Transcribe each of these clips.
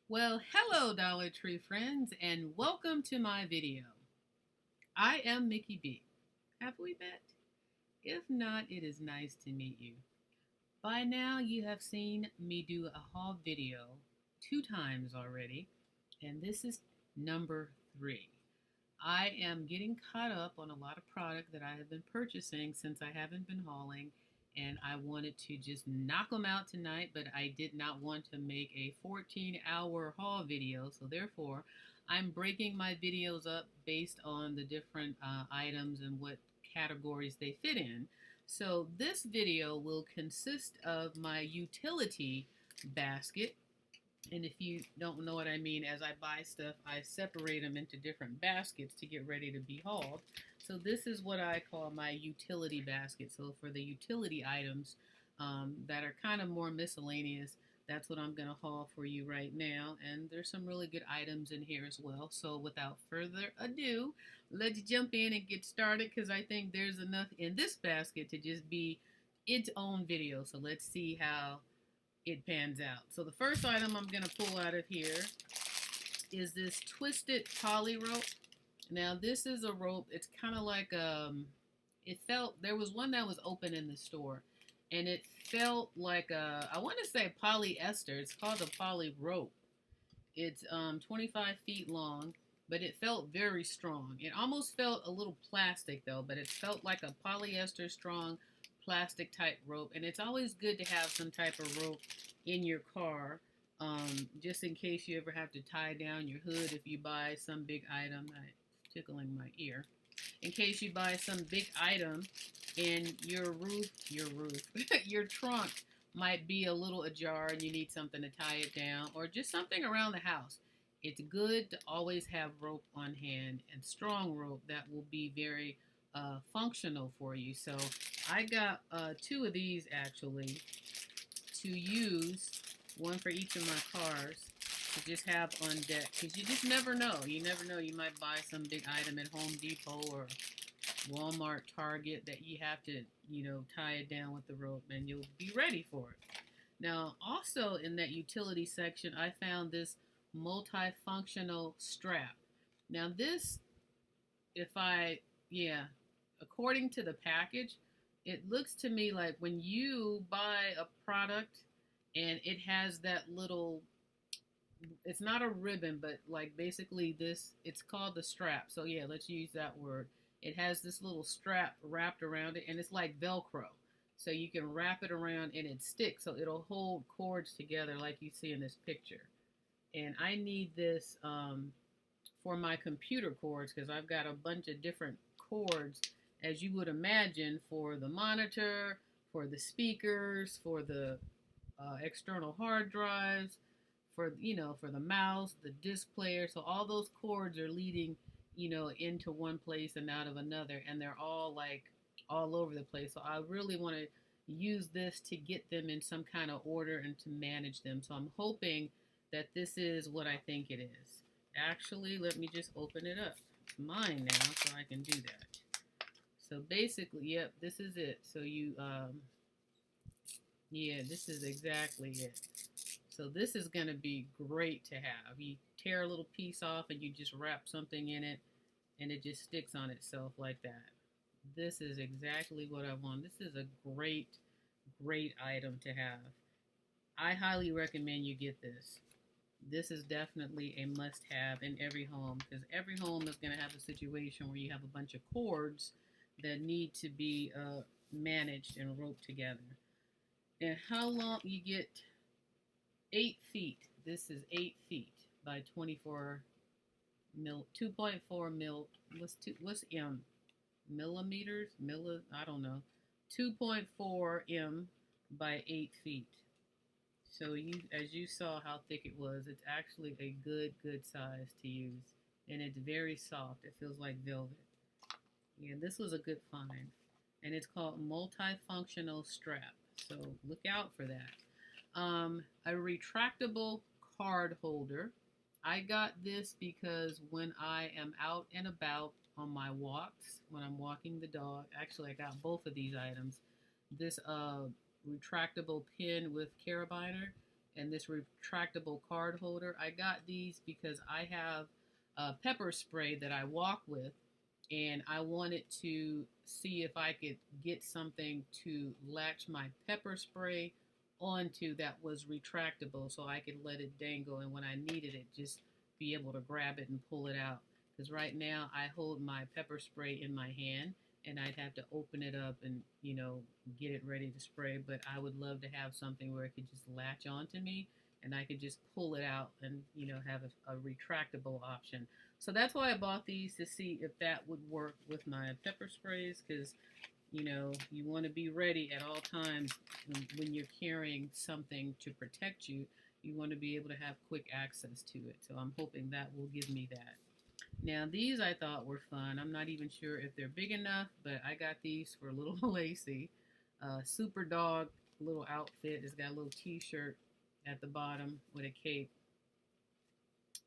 Well, hello Dollar Tree friends and welcome to my video. I am Mickey B. Have we met? If not, it is nice to meet you. By now you have seen me do a haul video 2 times already, and this is number 3. I am getting caught up on a lot of product that I have been purchasing since I haven't been hauling, and I wanted to just knock them out tonight, but I did not want to make a 14-hour haul video, so therefore I'm breaking my videos up based on the different items and what categories they fit in. So this video will consist of my utility basket, and if you don't know what I mean, as I buy stuff, I separate them into different baskets to get ready to be hauled. So this is what I call my utility basket. So for the utility items that are kind of more miscellaneous, that's what I'm going to haul for you right now. And there's some really good items in here as well. So without further ado, let's jump in and get started, because I think there's enough in this basket to just be its own video. So let's see how it pans out. So the first item I'm going to pull out of here is this twisted poly rope. Now this is a rope, it's kind of like there was one that was open in the store, and it felt like I want to say polyester. It's called a poly rope. It's 25 feet long, but it felt very strong. It almost felt a little plastic though, but it felt like a polyester strong plastic type rope. And it's always good to have some type of rope in your car, just in case you ever have to tie down your hood if you buy some big item. Tickling my ear. In case you buy some big item and your trunk might be a little ajar and you need something to tie it down, or just something around the house. It's good to always have rope on hand, and strong rope that will be very functional for you. So I got 2 of these actually to use, one for each of my cars, to just have on deck, because you just never know. You never know. You might buy some big item at Home Depot or Walmart, Target, that you have to, tie it down with the rope, and you'll be ready for it. Now, also in that utility section, I found this multifunctional strap. Now this, according to the package, it looks to me like when you buy a product and it has that little, it's not a ribbon, but like basically this, it's called the strap. So yeah, let's use that word. It has this little strap wrapped around it, and it's like Velcro. So you can wrap it around and it sticks, so it'll hold cords together like you see in this picture. And I need this for my computer cords, because I've got a bunch of different cords, as you would imagine, for the monitor, for the speakers, for the external hard drives, for the mouse, the disc player. So all those cords are leading into one place and out of another, and they're all like all over the place. So I really want to use this to get them in some kind of order and to manage them. So I'm hoping that this is what I think it is. Actually, let me just open it up. It's mine now, so I can do that. So basically, yep, this is it. So this is exactly it. So this is going to be great to have. You tear a little piece off and you just wrap something in it, and it just sticks on itself like that. This is exactly what I want. This is a great, great item to have. I highly recommend you get this. This is definitely a must-have in every home, because every home is going to have a situation where you have a bunch of cords that need to be managed and roped together. And how long you get 8 feet. This is 8 feet by 24 mil, 2.4 mil. What's M? Millimeters? I don't know. 2.4 M by 8 feet. So as you saw how thick it was, it's actually a good size to use, and it's very soft. It feels like velvet. Yeah, this was a good find, and it's called multifunctional strap. So look out for that. A retractable card holder. I got this because when I am out and about on my walks, when I'm walking the dog, actually I got both of these items. This retractable pin with carabiner, and this retractable card holder. I got these because I have a pepper spray that I walk with, and I wanted to see if I could get something to latch my pepper spray onto that was retractable so I could let it dangle, and when I needed it, just be able to grab it and pull it out. Because right now I hold my pepper spray in my hand and I'd have to open it up and, you know, get it ready to spray. But I would love to have something where it could just latch onto me and I could just pull it out and, you know, have a retractable option. So that's why I bought these, to see if that would work with my pepper sprays, because, you know, you want to be ready at all times when you're carrying something to protect you. You want to be able to have quick access to it. So I'm hoping that will give me that. Now these I thought were fun. I'm not even sure if they're big enough, but I got these for little Lacey. Super dog little outfit. It's got a little t-shirt at the bottom with a cape.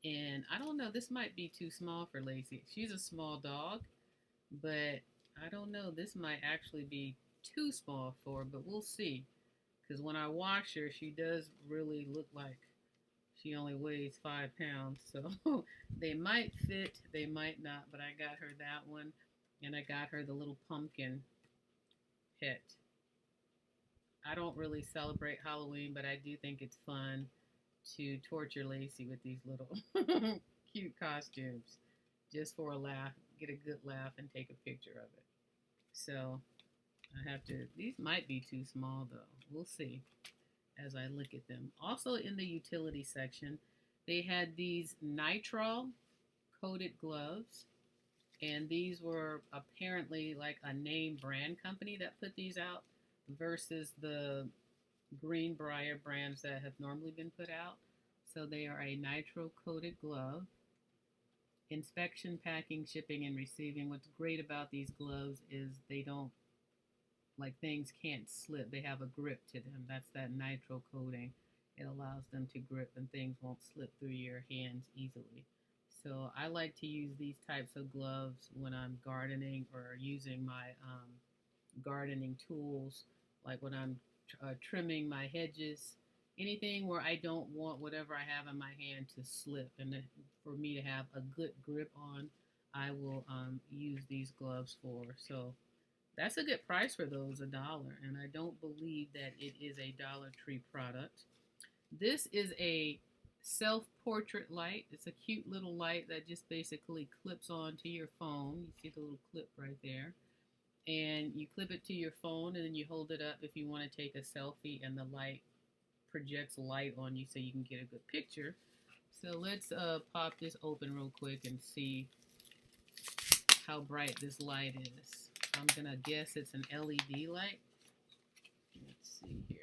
And I don't know, this might be too small for Lacey. She's a small dog, but I don't know, this might actually be too small for her, but we'll see. Because when I wash her, she does really look like she only weighs 5 pounds. So they might fit, they might not, but I got her that one. And I got her the little pumpkin pet. I don't really celebrate Halloween, but I do think it's fun to torture Lacey with these little cute costumes, just for a laugh, get a good laugh and take a picture of it. So I have to, these might be too small though. We'll see as I look at them. Also in the utility section, they had these nitrile coated gloves, and these were apparently like a name brand company that put these out versus the Greenbrier brands that have normally been put out. So they are a nitrile coated glove. Inspection, packing, shipping, and receiving. What's great about these gloves is they don't, like, things can't slip. They have a grip to them. That's that nitrile coating. It allows them to grip and things won't slip through your hands easily. So I like to use these types of gloves when I'm gardening or using my gardening tools, like when I'm trimming my hedges, anything where I don't want whatever I have in my hand to slip, and for me to have a good grip on, I will use these gloves for. So that's a good price for those, $1, and I don't believe that it is a Dollar Tree product. This is a self-portrait light. It's a cute little light that just basically clips onto your phone. You see the little clip right there. And you clip it to your phone and then you hold it up if you want to take a selfie, and the light projects light on you so you can get a good picture. So let's pop this open real quick and see how bright this light is. I'm going to guess it's an LED light. Let's see here.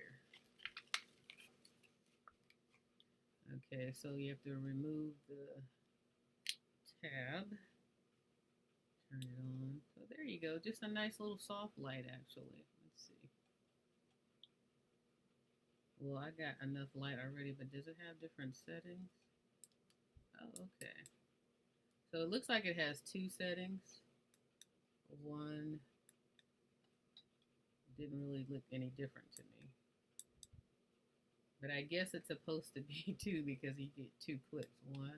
Okay, so you have to remove the tab. Turn it on. So there you go. Just a nice little soft light, actually. Let's see. Well, I got enough light already, but does it have different settings? Oh, okay. So it looks like it has 2 settings. One didn't really look any different to me. But I guess it's supposed to be 2 because you get 2 clips. 1,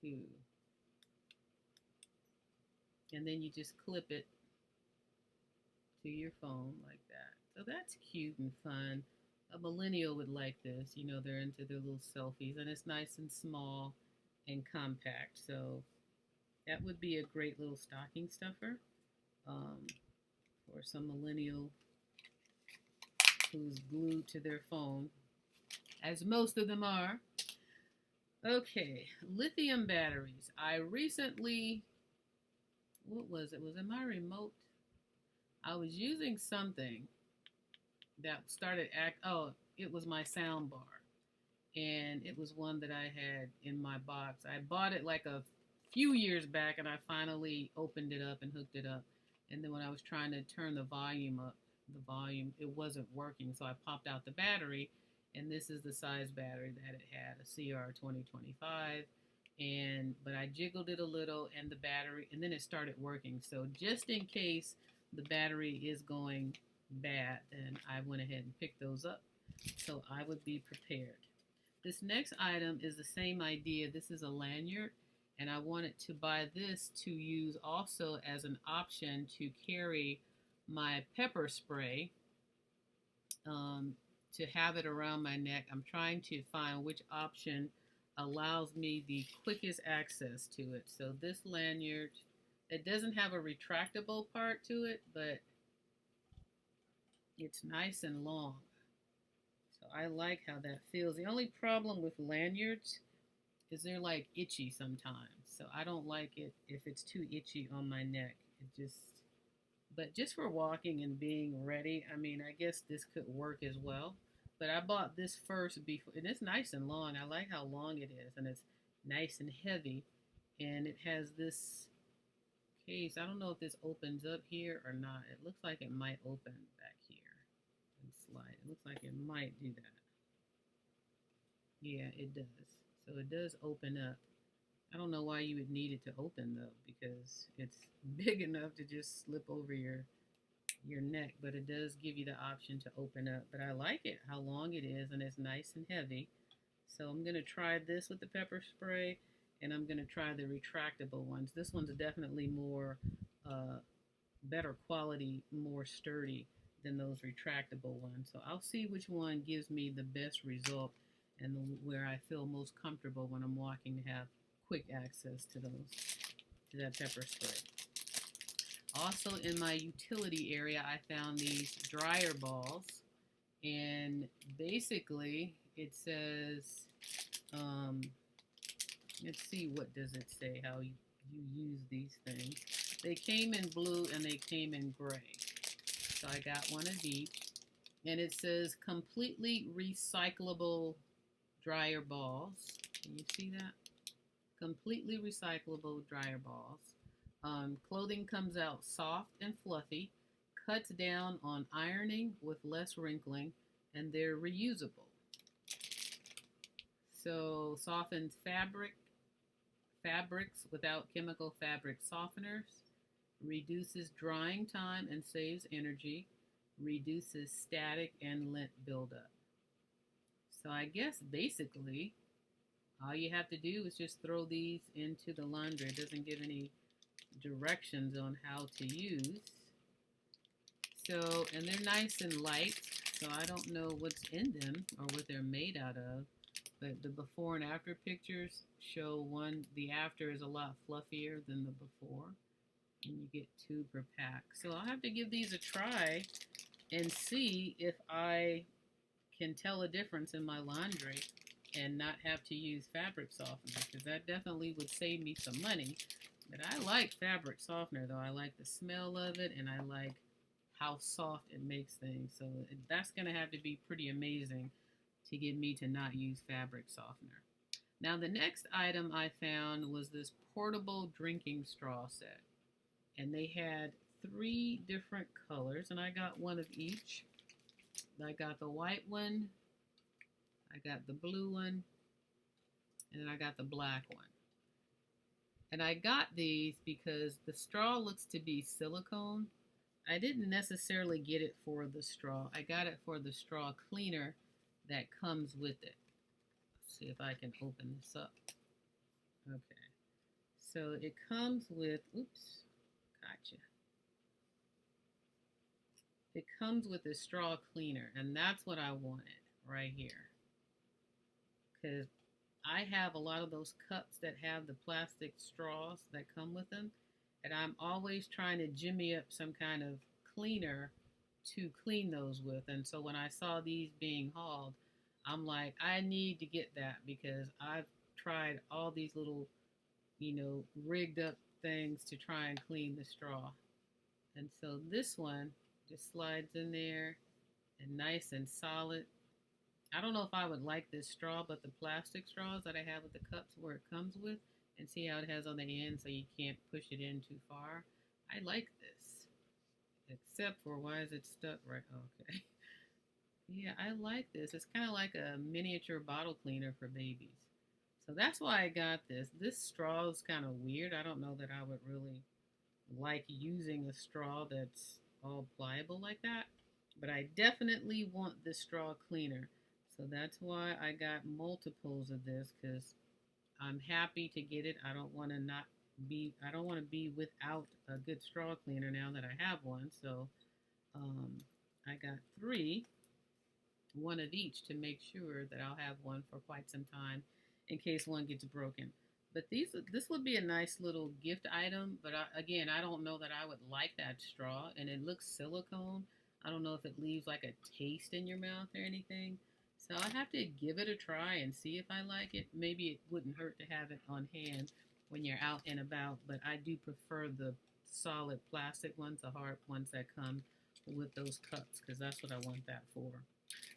2. And then you just clip it to your phone like that. So that's cute and fun. A millennial would like this. You know, they're into their little selfies, and it's nice and small and compact. So that would be a great little stocking stuffer for some millennial who's glued to their phone, as most of them are. Okay, lithium batteries. I recently, what was it? Was it my remote? I was using something that started it was my sound bar. And it was one that I had in my box. I bought it like a few years back, and I finally opened it up and hooked it up. And then when I was trying to turn the volume up, it wasn't working. So I popped out the battery, and this is the size battery that it had, a CR2025. But I jiggled it a little, and the battery, and then it started working. So just in case the battery is going bad, then I went ahead and picked those up. so I would be prepared. This next item is the same idea. This is a lanyard, and I wanted to buy this to use also as an option to carry my pepper spray, to have it around my neck. I'm trying to find which option allows me the quickest access to it. So this lanyard, it doesn't have a retractable part to it, but it's nice and long. So I like how that feels. The only problem with lanyards is they're like itchy sometimes. So I don't like it if it's too itchy on my neck. But just for walking and being ready, I mean, I guess this could work as well. But I bought this first before, and it's nice and long. I like how long it is, and it's nice and heavy. And it has this case. I don't know if this opens up here or not. It looks like it might open back here and slide. It looks like it might do that. Yeah, it does. So it does open up. I don't know why you would need it to open though, because it's big enough to just slip over your neck, but it does give you the option to open up. But I like it, how long it is, and it's nice and heavy. So I'm going to try this with the pepper spray, and I'm going to try the retractable ones. This one's definitely more better quality, more sturdy than those retractable ones. So I'll see which one gives me the best result and where I feel most comfortable when I'm walking to have quick access to that pepper spray. Also in my utility area, I found these dryer balls, and basically it says, let's see, what does it say, how you use these things. They came in blue and they came in gray. So I got one of each, and it says completely recyclable dryer balls. Can you see that? Completely recyclable dryer balls. Clothing comes out soft and fluffy, cuts down on ironing with less wrinkling, and they're reusable. So softens fabrics without chemical fabric softeners, reduces drying time and saves energy, reduces static and lint buildup. So I guess basically all you have to do is just throw these into the laundry. It doesn't give any directions on how to use. So, and they're nice and light, so I don't know what's in them or what they're made out of, but the before and after pictures show the after is a lot fluffier than the before, and you get 2 per pack. So I'll have to give these a try and see if I can tell a difference in my laundry and not have to use fabric softener, because that definitely would save me some money. But I like fabric softener though. I like the smell of it, and I like how soft it makes things. So that's going to have to be pretty amazing to get me to not use fabric softener. Now the next item I found was this portable drinking straw set. And they had 3 different colors, and I got one of each. I got the white one, I got the blue one, and then I got the black one. And I got these because the straw looks to be silicone. I didn't necessarily get it for the straw. I got it for the straw cleaner that comes with it. Let's see if I can open this up. Okay. So it comes with, oops, gotcha. It comes with a straw cleaner, and that's what I wanted right here. Because I have a lot of those cups that have the plastic straws that come with them, and I'm always trying to jimmy up some kind of cleaner to clean those with. And so when I saw these being hauled, I'm like, I need to get that, because I've tried all these little, rigged up things to try and clean the straw. And so this one just slides in there and nice and solid. I don't know if I would like this straw, but the plastic straws that I have with the cups where it comes with, and see how it has on the end so you can't push it in too far. I like this. Except for, why is it stuck right? Okay. Yeah, I like this. It's kind of like a miniature bottle cleaner for babies. So that's why I got this. This straw is kind of weird. I don't know that I would really like using a straw that's all pliable like that. but I definitely want this straw cleaner. So that's why I got multiples of this, because I'm happy to get it. I don't want to be without a good straw cleaner now that I have one. So um, I got three, one of each, to make sure that I'll have one for quite some time in case one gets broken. But this would be a nice little gift item. But again, I don't know that I would like that straw, and it looks silicone. I don't know if it leaves like a taste in your mouth or anything. So I have to give it a try and see if I like it. Maybe it wouldn't hurt to have it on hand when you're out and about, but I do prefer the solid plastic ones, the hard ones that come with those cups, because that's what I want that for.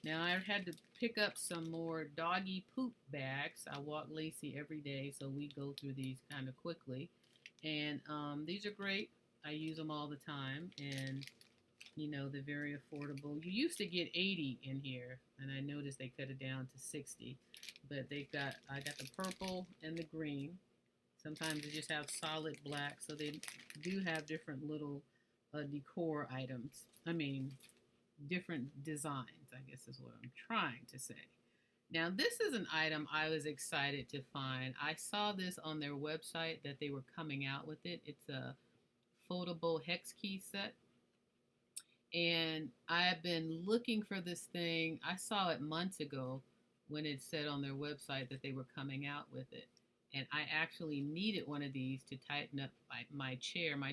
Now I had to pick up some more doggy poop bags. I walk Lacey every day, so we go through these kind of quickly. And these are great. I use them all the time, and they're very affordable. You used to get 80 in here, and I noticed they cut it down to 60. But I got the purple and the green. Sometimes they just have solid black, so they do have different little decor items. I mean, different designs, I guess is what I'm trying to say. Now, this is an item I was excited to find. I saw this on their website that they were coming out with it. It's a foldable hex key set. And I have been looking for this thing. I saw it months ago when it said on their website that they were coming out with it. And I actually needed one of these to tighten up my chair. My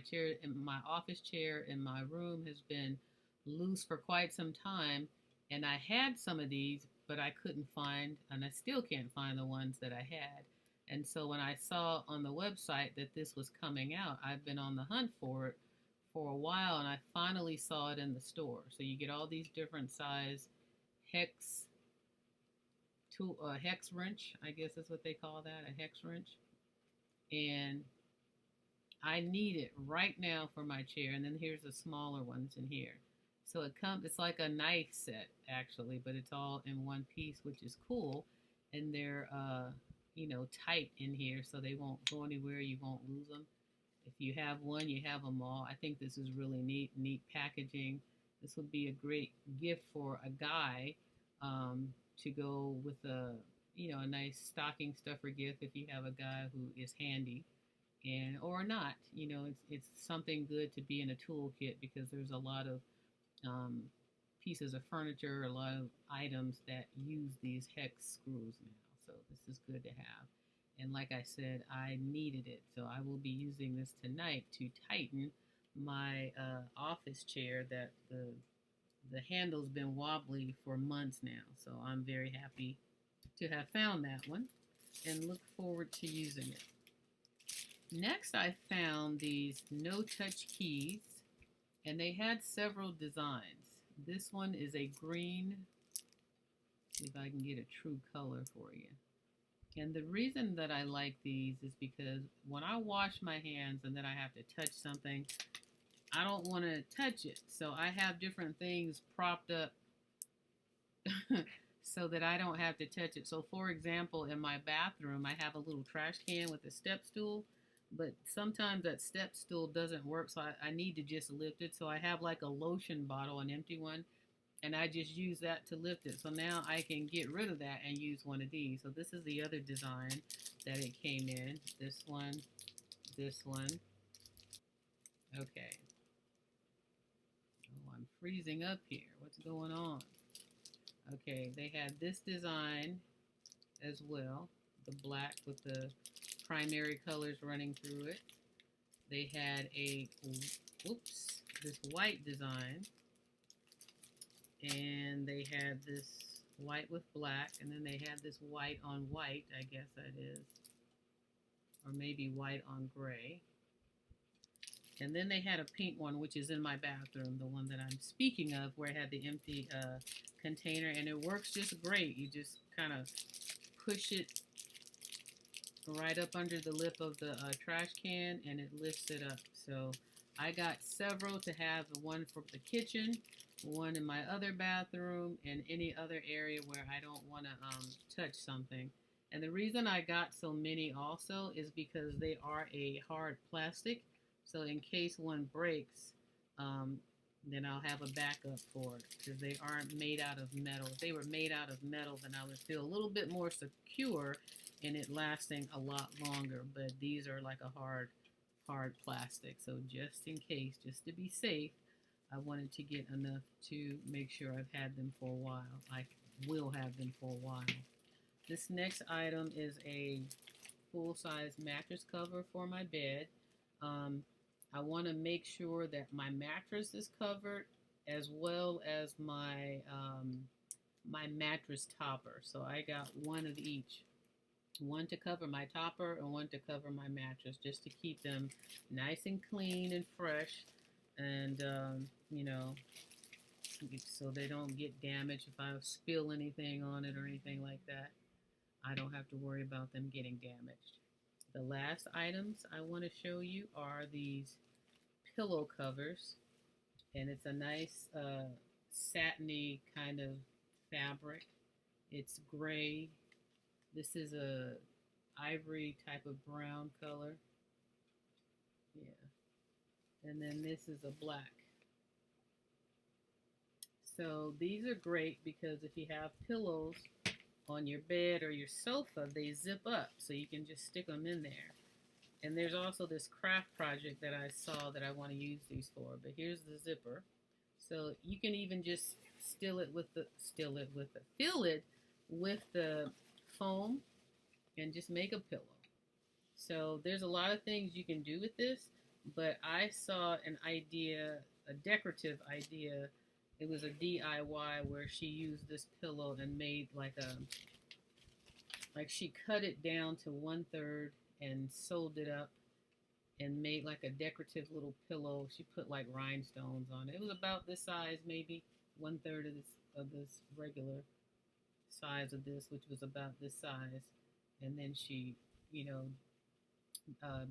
office chair in my room has been loose for quite some time. And I had some of these, but I couldn't find, and I still can't find the ones that I had. And so when I saw on the website that this was coming out, I've been on the hunt for it for a while, and I finally saw it in the store. So you get all these different size hex wrench, I guess is what they call that, a hex wrench. And I need it right now for my chair. And then here's the smaller ones in here. So it's like a knife set actually, but it's all in one piece, which is cool. And they're tight in here, so they won't go anywhere. You won't lose them. If you have one, you have them all. I think this is really neat packaging. This would be a great gift for a guy to go with a nice stocking stuffer gift if you have a guy who is handy, and or not. It's something good to be in a toolkit, because there's a lot of pieces of furniture, a lot of items that use these hex screws now. So this is good to have. And like I said, I needed it. So I will be using this tonight to tighten my office chair that the handle's been wobbly for months now. So I'm very happy to have found that one and look forward to using it. Next, I found these no-touch keys, and they had several designs. This one is a green. See if I can get a true color for you. And the reason that I like these is because when I wash my hands and then I have to touch something, I don't want to touch it. So I have different things propped up so that I don't have to touch it. So for example, in my bathroom, I have a little trash can with a step stool, but sometimes that step stool doesn't work, so I need to just lift it. So I have like a lotion bottle, an empty one, and I just use that to lift it. So now I can get rid of that and use one of these. So this is the other design that it came in. This one. Okay. Oh, I'm freezing up here. What's going on? Okay, they had this design as well. The black with the primary colors running through it. They had this white design. And they had this white with black, and then they had this white on white, I guess that is, or maybe white on gray. And then they had a pink one, which is in my bathroom, the one that I'm speaking of, where it had the empty container, and it works just great. You just kind of push it right up under the lip of the trash can, and it lifts it up. So I got several to have, the one for the kitchen, one in my other bathroom, and any other area where I don't want to touch something. And the reason I got so many also is because they are a hard plastic, so in case one breaks, then I'll have a backup for it, because they aren't made out of metal. If they were made out of metal, then I would feel a little bit more secure in it lasting a lot longer. But these are like a hard plastic. So just in case, just to be safe, I wanted to get enough to make sure I've had them for a while. I will have them for a while. This next item is a full-size mattress cover for my bed. I want to make sure that my mattress is covered, as well as my my mattress topper. So I got one of each. One to cover my topper and one to cover my mattress, just to keep them nice and clean and fresh, and you know, so they don't get damaged. If I spill anything on it or anything like that, I don't have to worry about them getting damaged. The last items I want to show you are these pillow covers, and it's a nice satiny kind of fabric. It's gray. This is a ivory type of brown color. Yeah. And then this is a black. So these are great because if you have pillows on your bed or your sofa, they zip up, so you can just stick them in there. And there's also this craft project that I saw that I want to use these for. But here's the zipper. So you can even just fill it with the foam and just make a pillow. So there's a lot of things you can do with this, but I saw an idea, a decorative idea. It was a DIY where she used this pillow and made like she cut it down to 1/3 and sewed it up and made like a decorative little pillow. She put like rhinestones on it. It was about this size, maybe 1/3 of this regular size of this, which was about this size. And then she,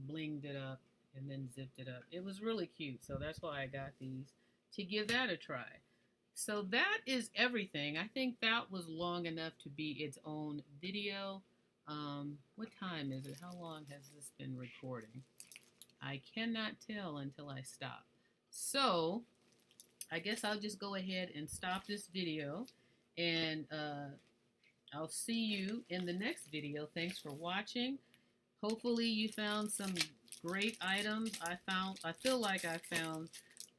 blinged it up and then zipped it up. It was really cute, so that's why I got these, to give that a try. So that is everything. I think that was long enough to be its own video. What time is it? How long has this been recording? I cannot tell until I stop. So I guess I'll just go ahead and stop this video, and I'll see you in the next video. Thanks for watching. Hopefully you found some great items. I feel like I found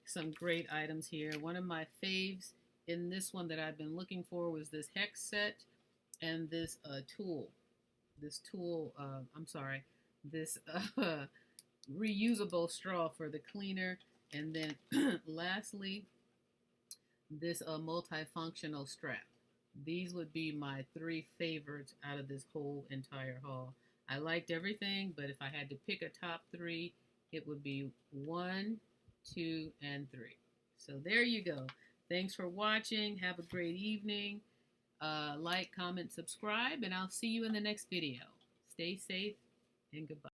some great items here. One of my faves in this one that I've been looking for was this Hex set and this reusable straw for the cleaner. And then lastly, this multifunctional strap. These would be my 3 favorites out of this whole entire haul. I liked everything, but if I had to pick a top 3, it would be 1, 2, and 3. So there you go. Thanks for watching. Have a great evening. Like, comment, subscribe, and I'll see you in the next video. Stay safe and goodbye.